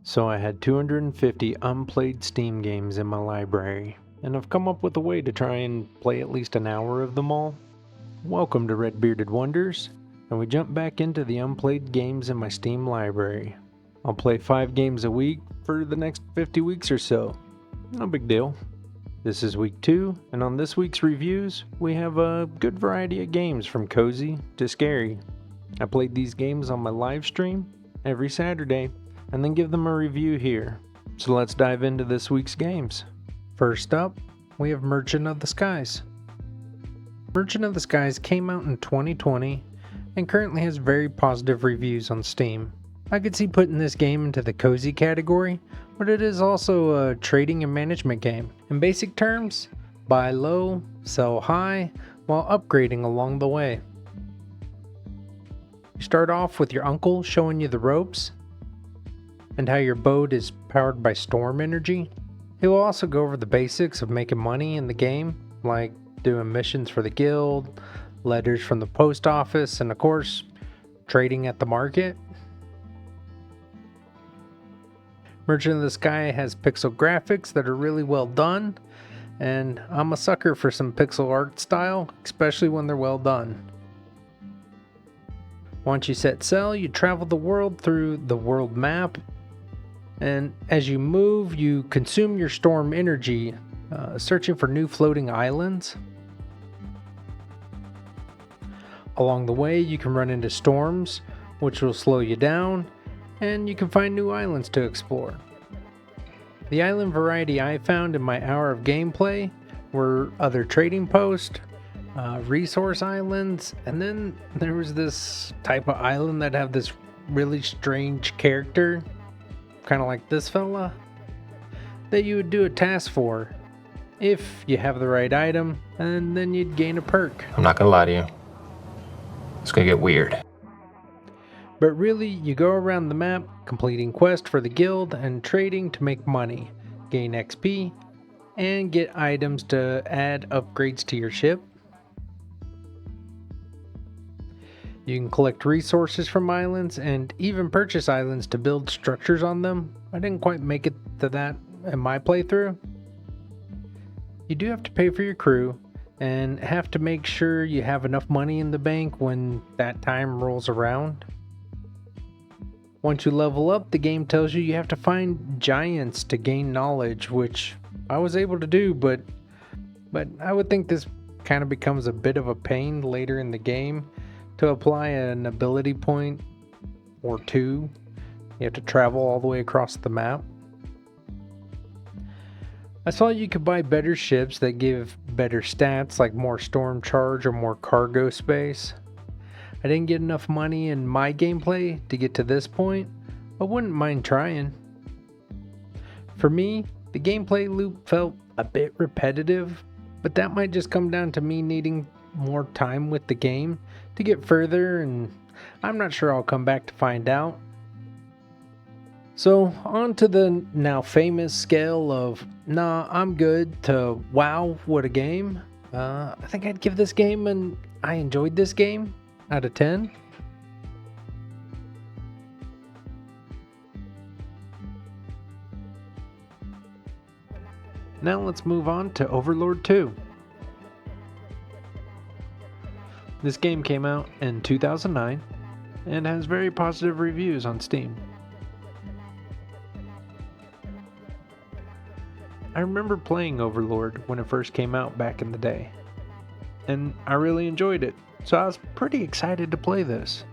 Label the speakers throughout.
Speaker 1: So I had 250 unplayed Steam games in my library, and I've come up with a way to try and play at least an hour of them all. Welcome to Red Bearded Wonders, and we jump back into the unplayed games in my Steam library. I'll play 5 games a week for the next 50 weeks or so. No big deal. This is week 2, and on this week's reviews, we have a good variety of games from cozy to scary. I played these games on my live stream every Saturday, and then give them a review here. So let's dive into this week's games. First up, we have Merchant of the Skies. Merchant of the Skies came out in 2020 and currently has very positive reviews on Steam. I could see putting this game into the cozy category, but it is also a trading and management game. In basic terms, buy low, sell high, while upgrading along the way. You start off with your uncle showing you the ropes and how your boat is powered by storm energy. He will also go over the basics of making money in the game, like doing missions for the guild, letters from the post office, and of course, trading at the market. Merchant of the Sky has pixel graphics that are really well done, and I'm a sucker for some pixel art style, especially when they're well done. Once you set sail, you travel the world through the world map, and as you move, you consume your storm energy, searching for new floating islands. Along the way, you can run into storms, which will slow you down, and you can find new islands to explore. The island variety I found in my hour of gameplay were other trading posts, resource islands, and then there was this type of island that have this really strange character, kind of like this fella, that you would do a task for if you have the right item, and then you'd gain a perk.
Speaker 2: I'm not gonna lie to you. It's gonna get weird.
Speaker 1: But really, you go around the map, completing quests for the guild and trading to make money, gain XP, and get items to add upgrades to your ship. You can collect resources from islands and even purchase islands to build structures on them. I didn't quite make it to that in my playthrough. You do have to pay for your crew and have to make sure you have enough money in the bank when that time rolls around. Once you level up, the game tells you have to find giants to gain knowledge, which I was able to do, but I would think this kind of becomes a bit of a pain later in the game to apply an ability point or two. You have to travel all the way across the map. I saw you could buy better ships that give better stats, like more storm charge or more cargo space. I didn't get enough money in my gameplay to get to this point, but wouldn't mind trying. For me, the gameplay loop felt a bit repetitive, but that might just come down to me needing more time with the game to get further, and I'm not sure I'll come back to find out. So on to the now famous scale of nah, I'm good to wow, what a game. I think I'd give this game an I enjoyed this game out of 10. Now let's move on to Overlord II. This game came out in 2009 and has very positive reviews on Steam. I remember playing Overlord when it first came out back in the day, and I really enjoyed it, so I was pretty excited to play this.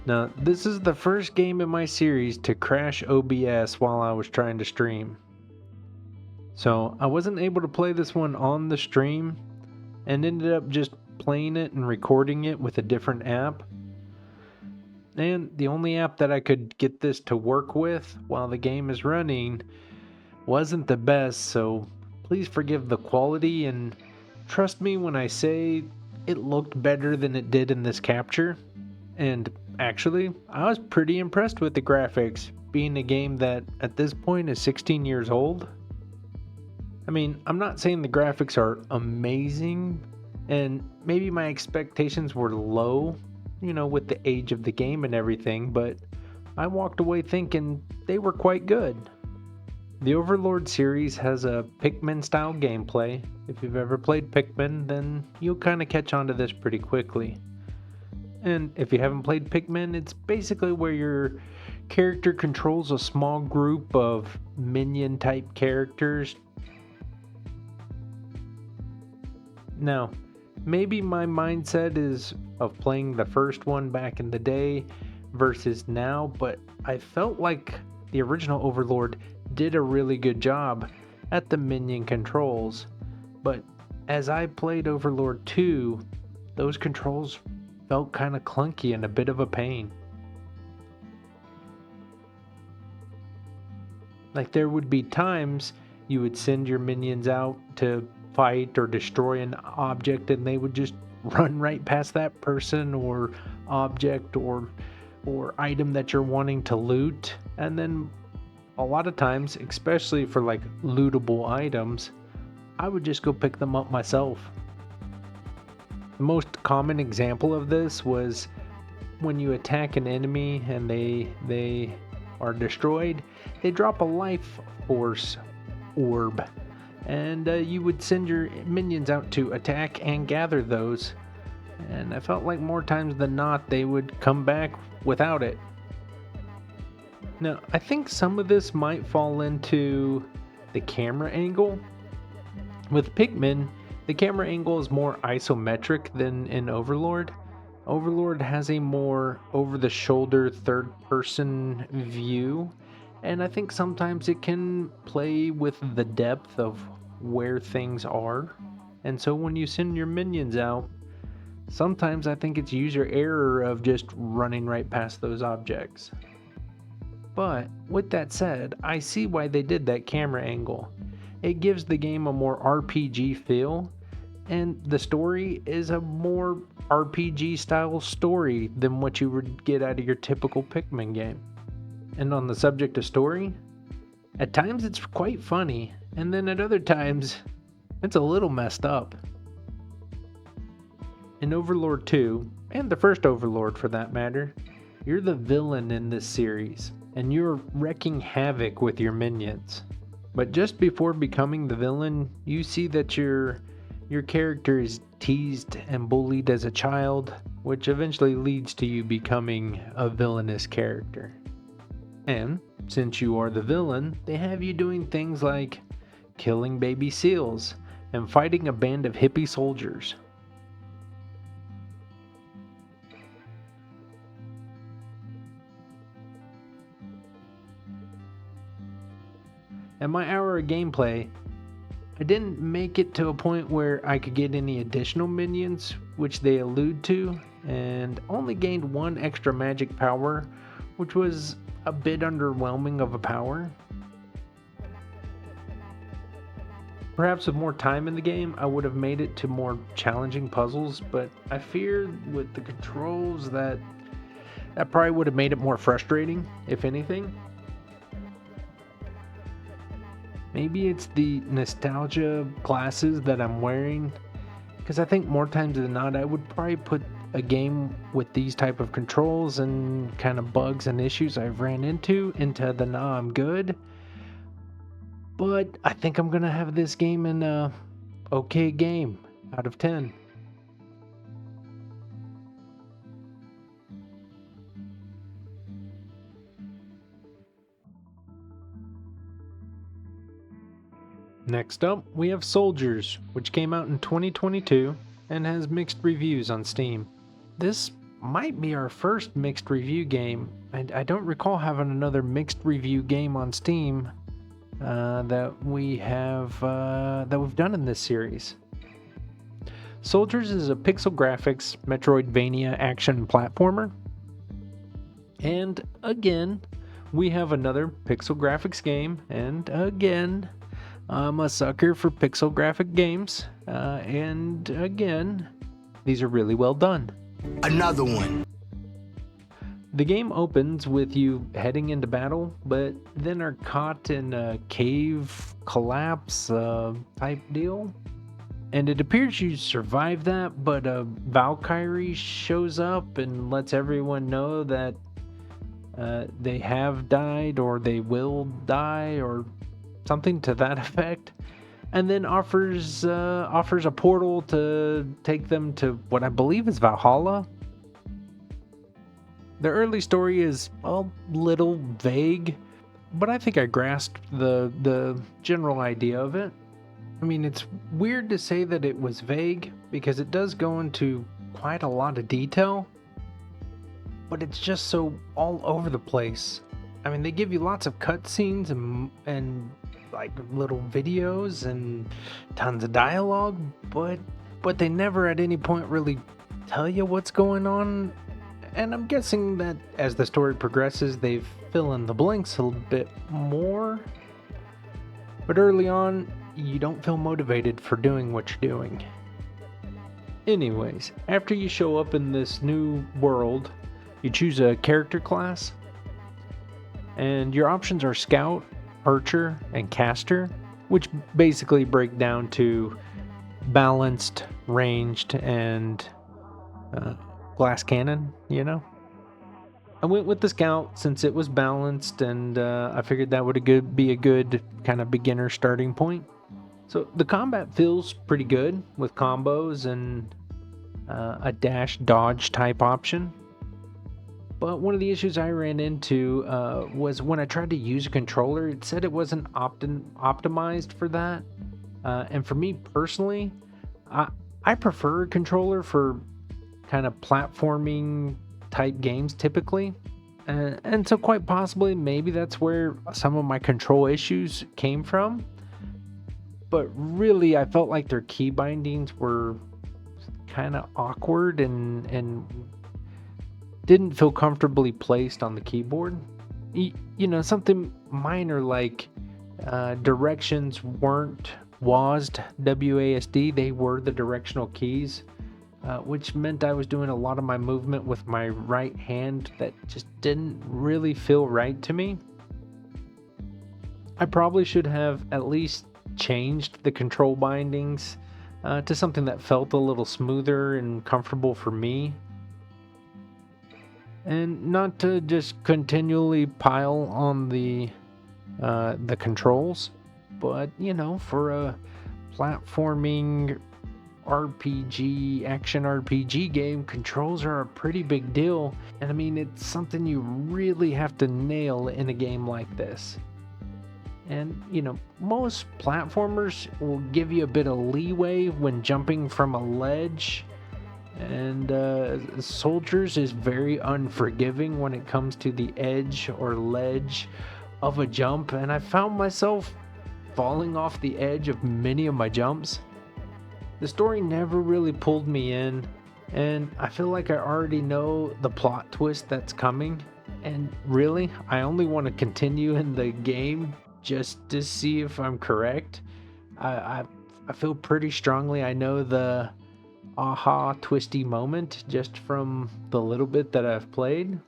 Speaker 1: Now, this is the first game in my series to crash OBS while I was trying to stream. So I wasn't able to play this one on the stream and ended up just playing it and recording it with a different app. And the only app that I could get this to work with while the game is running wasn't the best, so please forgive the quality and trust me when I say it looked better than it did in this capture. And actually, I was pretty impressed with the graphics, being a game that at this point is 16 years old. I mean, I'm not saying the graphics are amazing, and maybe my expectations were low, with the age of the game and everything, but I walked away thinking they were quite good. The Overlord series has a Pikmin-style gameplay. If you've ever played Pikmin, then you'll kind of catch on to this pretty quickly. And if you haven't played Pikmin, it's basically where your character controls a small group of minion-type characters. Now, maybe my mindset is of playing the first one back in the day versus now, but I felt like the original Overlord did a really good job at the minion controls. But as I played Overlord 2, those controls felt kind of clunky and a bit of a pain. Like there would be times you would send your minions out to fight or destroy an object and they would just run right past that person or object or item that you're wanting to loot. And then a lot of times, especially for like lootable items, I would just go pick them up myself. The most common example of this was when you attack an enemy and they are destroyed, they drop a life force orb, and you would send your minions out to attack and gather those, and I felt like more times than not they would come back without it. Now, I think some of this might fall into the camera angle. With Pikmin, the camera angle is more isometric than in Overlord. Overlord has a more over-the-shoulder third-person view, and I think sometimes it can play with the depth of where things are. And so when you send your minions out, sometimes I think it's user error of just running right past those objects. But with that said, I see why they did that camera angle. It gives the game a more RPG feel, and the story is a more RPG style story than what you would get out of your typical Pikmin game. And on the subject of story, at times it's quite funny, and then at other times it's a little messed up. In Overlord 2, and the first Overlord for that matter, you're the villain in this series, and you're wreaking havoc with your minions. But just before becoming the villain, you see that your character is teased and bullied as a child, which eventually leads to you becoming a villainous character. And since you are the villain, they have you doing things like killing baby seals and fighting a band of hippie soldiers. At my hour of gameplay, I didn't make it to a point where I could get any additional minions, which they allude to, and only gained one extra magic power, which was a bit underwhelming of a power. Perhaps with more time in the game, I would have made it to more challenging puzzles, but I fear with the controls that probably would have made it more frustrating, if anything. Maybe it's the nostalgia glasses that I'm wearing, because I think more times than not I would probably put a game with these type of controls and kind of bugs and issues I've ran into the nah, I'm good. But I think I'm gonna have this game in a okay game out of 10. Next up, we have Souldiers, which came out in 2022 and has mixed reviews on Steam. This might be our first mixed review game. I don't recall having another mixed review game on Steam that we've done in this series. Souldiers is a pixel graphics Metroidvania action platformer. And again, we have another pixel graphics game, and again, I'm a sucker for pixel graphic games, and again, these are really well done.
Speaker 3: Another one.
Speaker 1: The game opens with you heading into battle, but then are caught in a cave collapse type deal. And it appears you survive that, but a Valkyrie shows up and lets everyone know that they have died or they will die or something to that effect, and then offers a portal to take them to what I believe is Valhalla. The early story is a little vague, but I think I grasped the general idea of it. I mean, it's weird to say that it was vague because it does go into quite a lot of detail, but it's just so all over the place. I mean, they give you lots of cutscenes and like little videos and tons of dialogue, but they never at any point really tell you what's going on. And I'm guessing that as the story progresses, they fill in the blanks a little bit more. But early on, you don't feel motivated for doing what you're doing. Anyways, after you show up in this new world, you choose a character class, and your options are Scout, Archer, and Caster, which basically break down to balanced, ranged, and glass cannon, you know? I went with the Scout since it was balanced, and I figured that would be a good kind of beginner starting point. So the combat feels pretty good with combos and a dash dodge type option. But one of the issues I ran into was when I tried to use a controller, it said it wasn't optimized for that. And for me personally, I prefer a controller for kind of platforming type games typically. And so quite possibly maybe that's where some of my control issues came from. But really, I felt like their key bindings were kind of awkward and didn't feel comfortably placed on the keyboard. You know, something minor like directions weren't WASD, WASD, they were the directional keys, which meant I was doing a lot of my movement with my right hand that just didn't really feel right to me. I probably should have at least changed the control bindings to something that felt a little smoother and comfortable for me, and not to just continually pile on the controls, but you know, for a platforming RPG, action RPG game, controls are a pretty big deal, and I mean, it's something you really have to nail in a game like this. And, you know, most platformers will give you a bit of leeway when jumping from a ledge. And Souldiers is very unforgiving when it comes to the edge or ledge of a jump. And I found myself falling off the edge of many of my jumps. The story never really pulled me in. And I feel like I already know the plot twist that's coming. And really, I only want to continue in the game just to see if I'm correct. I feel pretty strongly I know the aha twisty moment just from the little bit that I've played.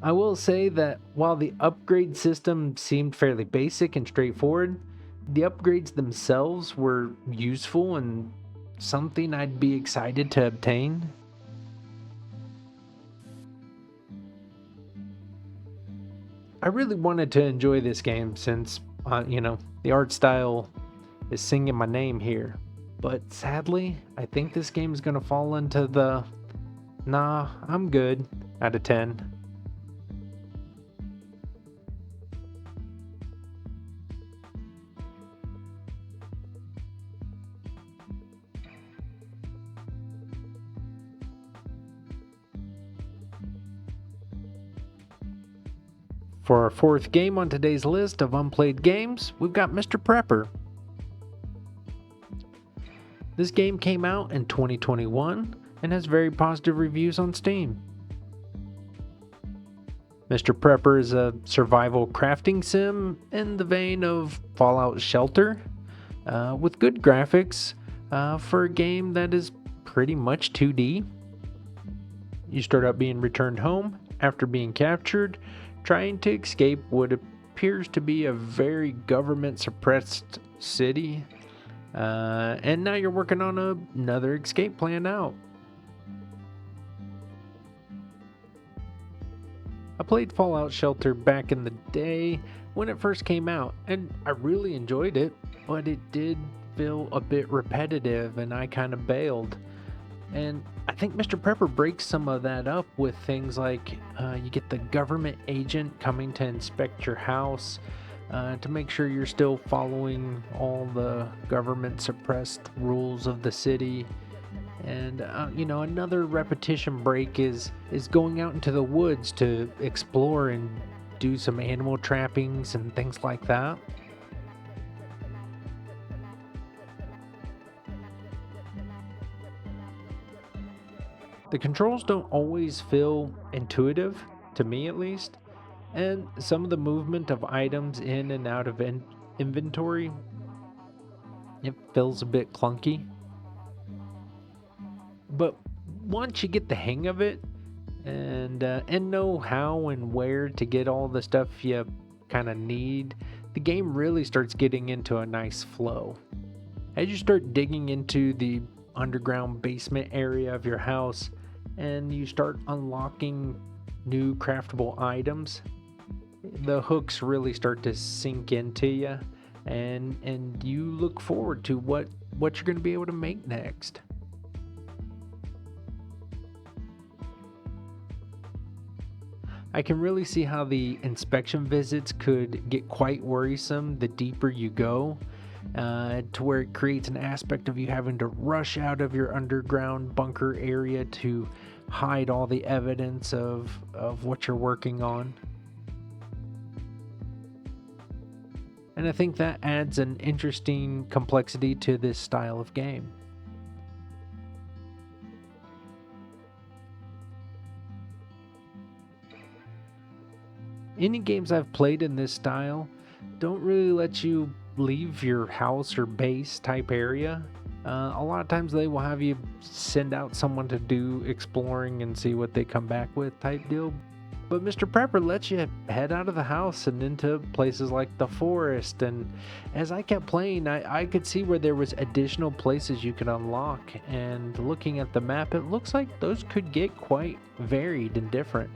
Speaker 1: I will say that while the upgrade system seemed fairly basic and straightforward, the upgrades themselves were useful and something I'd be excited to obtain. I really wanted to enjoy this game since, you know, the art style is singing my name here. But sadly, I think this game is going to fall into the, nah, I'm good out of 10. For our fourth game on today's list of unplayed games, we've got Mr. Prepper. This game came out in 2021 and has very positive reviews on Steam. Mr. Prepper is a survival crafting sim in the vein of Fallout Shelter, with good graphics for a game that is pretty much 2D. You start out being returned home after being captured, trying to escape what appears to be a very government-suppressed city. And now you're working on another escape plan out. I played Fallout Shelter back in the day when it first came out, and I really enjoyed it, but it did feel a bit repetitive and I kind of bailed. And I think Mr. Prepper breaks some of that up with things like you get the government agent coming to inspect your house to make sure you're still following all the government suppressed rules of the city. And another repetition break is going out into the woods to explore and do some animal trappings and things like that. The controls don't always feel intuitive, to me at least, and some of the movement of items in and out of inventory, it feels a bit clunky. But once you get the hang of it and know how and where to get all the stuff you kind of need, the game really starts getting into a nice flow. As you start digging into the underground basement area of your house and you start unlocking new craftable items, the hooks really start to sink into you, and you look forward to what you're going to be able to make next. I can really see how the inspection visits could get quite worrisome the deeper you go, to where it creates an aspect of you having to rush out of your underground bunker area to hide all the evidence of what you're working on. And I think that adds an interesting complexity to this style of game. Any games I've played in this style don't really let you leave your house or base type area. A lot of times they will have you send out someone to do exploring and see what they come back with type deal. But Mr. Prepper lets you head out of the house and into places like the forest. And as I kept playing, I could see where there was additional places you could unlock. And looking at the map, it looks like those could get quite varied and different.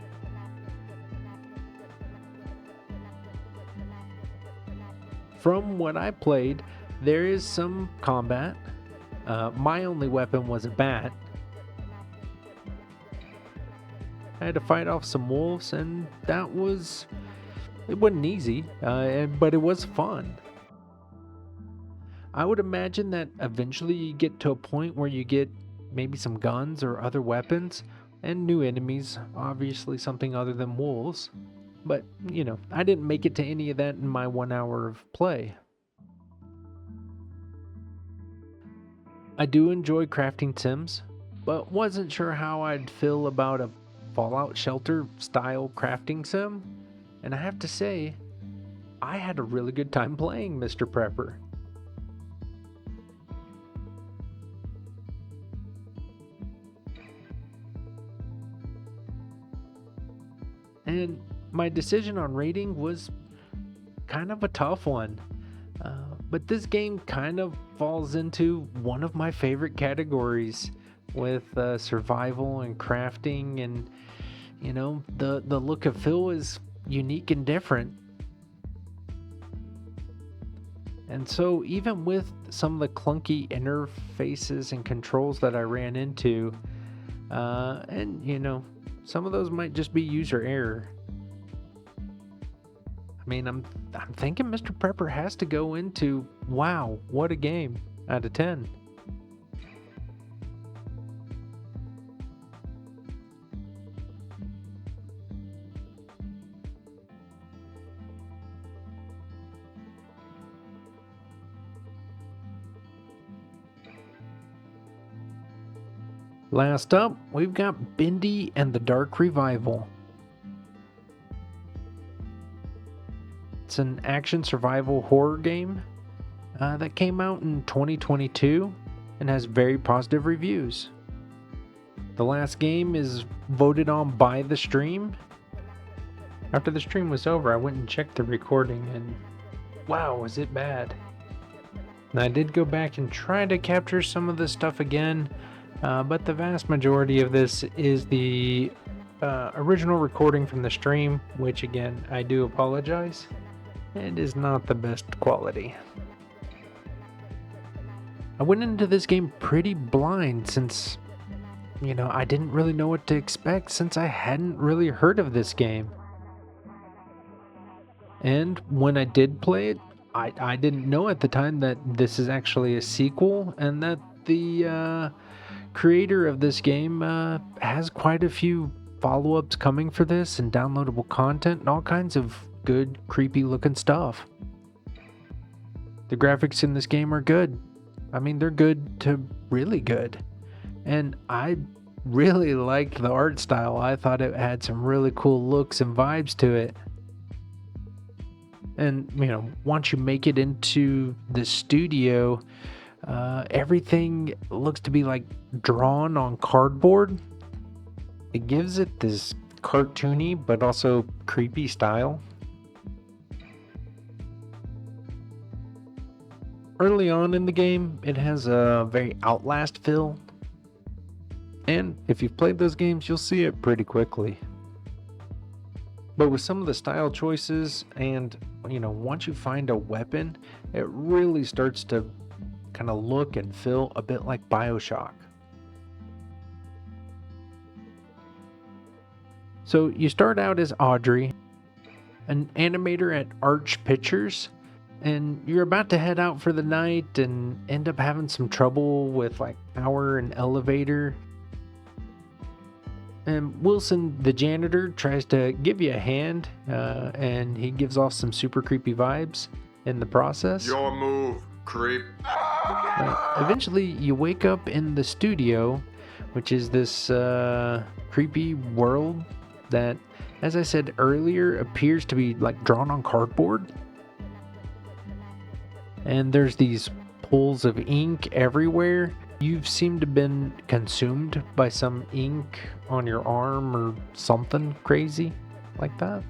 Speaker 1: From what I played, there is some combat. My only weapon was a bat. I had to fight off some wolves, and it wasn't easy, but it was fun. I would imagine that eventually you get to a point where you get maybe some guns or other weapons, and new enemies, obviously something other than wolves. But, I didn't make it to any of that in my 1 hour of play. I do enjoy crafting sims, but wasn't sure how I'd feel about a Fallout Shelter style crafting sim. And I have to say, I had a really good time playing Mr. Prepper. And my decision on rating was kind of a tough one. But this game kind of falls into one of my favorite categories with survival and crafting, and the look and feel is unique and different. And so even with some of the clunky interfaces and controls that I ran into, and some of those might just be user error. I mean, I'm thinking Mr. Prepper has to go into, wow, what a game, out of 10. Last up, we've got Bendy and the Dark Revival. It's an action survival horror game that came out in 2022 and has very positive reviews. The last game is voted on by the stream. After the stream was over, I went and checked the recording, and wow, was it bad. And I did go back and try to capture some of this stuff again, but the vast majority of this is the original recording from the stream, which again, I do apologize. It is not the best quality. I went into this game pretty blind since, I didn't really know what to expect since I hadn't really heard of this game. And when I did play it, I didn't know at the time that this is actually a sequel and that the creator of this game has quite a few follow-ups coming for this and downloadable content and all kinds of good, creepy looking stuff. The graphics in this game are good. I mean, they're good to really good. And I really liked the art style. I thought it had some really cool looks and vibes to it. And, once you make it into the studio, everything looks to be like drawn on cardboard. It gives it this cartoony but also creepy style. Early on in the game, it has a very Outlast feel. And if you've played those games, you'll see it pretty quickly. But with some of the style choices and, once you find a weapon, it really starts to kind of look and feel a bit like BioShock. So you start out as Audrey, an animator at Arch Pictures, and you're about to head out for the night and end up having some trouble with like power and elevator. And Wilson, the janitor, tries to give you a hand, and he gives off some super creepy vibes in the process.
Speaker 3: Your move, creep.
Speaker 1: Eventually, you wake up in the studio, which is this creepy world that, as I said earlier, appears to be like drawn on cardboard. And there's these pools of ink everywhere. You've seemed to have been consumed by some ink on your arm or something crazy like that.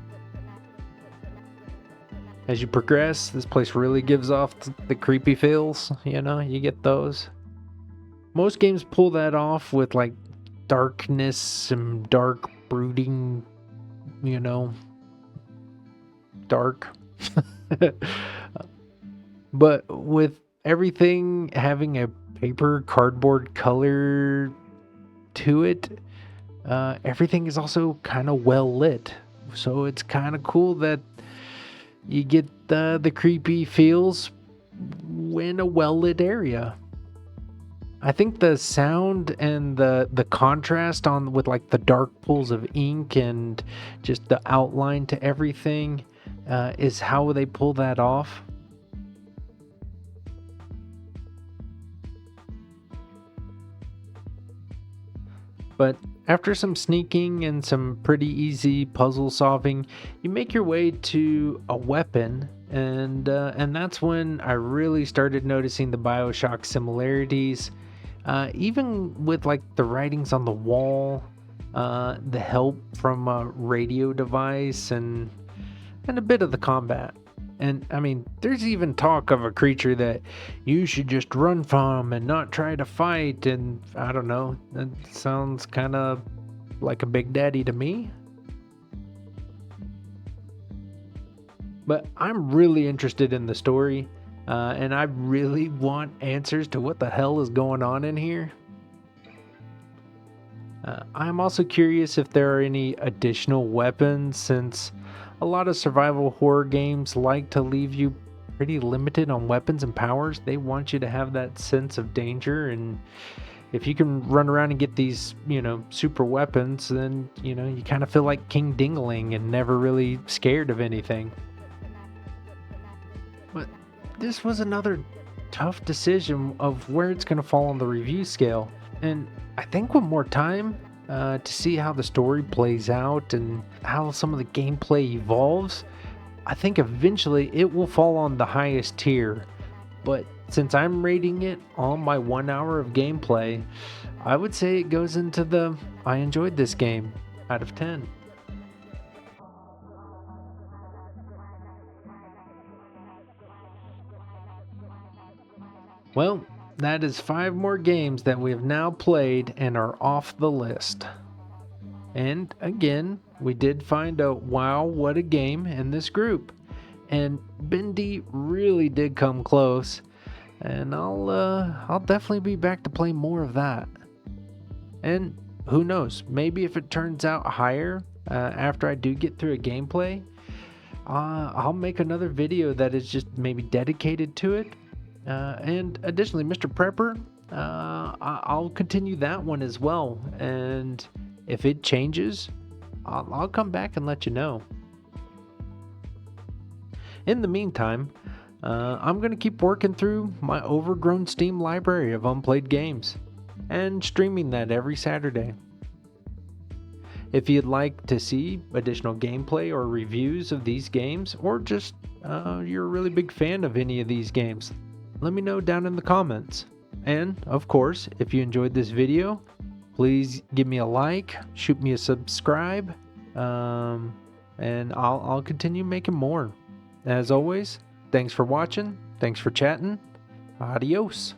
Speaker 1: As you progress, this place really gives off the creepy feels, you get those. Most games pull that off with like darkness and dark brooding, dark. But with everything having a paper cardboard color to it, everything is also kind of well lit. So it's kind of cool that you get the creepy feels in a well lit area. I think the sound and the contrast with like the dark pools of ink and just the outline to everything is how they pull that off. But after some sneaking and some pretty easy puzzle solving, you make your way to a weapon, and that's when I really started noticing the BioShock similarities. Even with like the writings on the wall, the help from a radio device, and a bit of the combat. And I mean, there's even talk of a creature that you should just run from and not try to fight. And I don't know, that sounds kind of like a Big Daddy to me. But I'm really interested in the story, and I really want answers to what the hell is going on in here. I'm also curious if there are any additional weapons, since a lot of survival horror games like to leave you pretty limited on weapons and powers. They want you to have that sense of danger, and if you can run around and get these, super weapons, then, you kind of feel like King Dingling and never really scared of anything. But this was another tough decision of where it's going to fall on the review scale. And I think with more time, to see how the story plays out and how some of the gameplay evolves, I think eventually it will fall on the highest tier. But since I'm rating it on my 1 hour of gameplay, I would say it goes into the I enjoyed this game out of 10. Well, that is 5 more games that we have now played and are off the list. And again, we did find a wow, what a game in this group. And Bendy really did come close. And I'll definitely be back to play more of that. And who knows, maybe if it turns out higher after I do get through a gameplay, I'll make another video that is just maybe dedicated to it. And additionally, Mr. Prepper, I'll continue that one as well. And if it changes, I'll come back and let you know. In the meantime, I'm going to keep working through my overgrown Steam library of unplayed games and streaming that every Saturday. If you'd like to see additional gameplay or reviews of these games, or just you're a really big fan of any of these games, let me know down in the comments. And of course, if you enjoyed this video, please give me a like, shoot me a subscribe, and I'll continue making more. As always, thanks for watching, thanks for chatting, adios.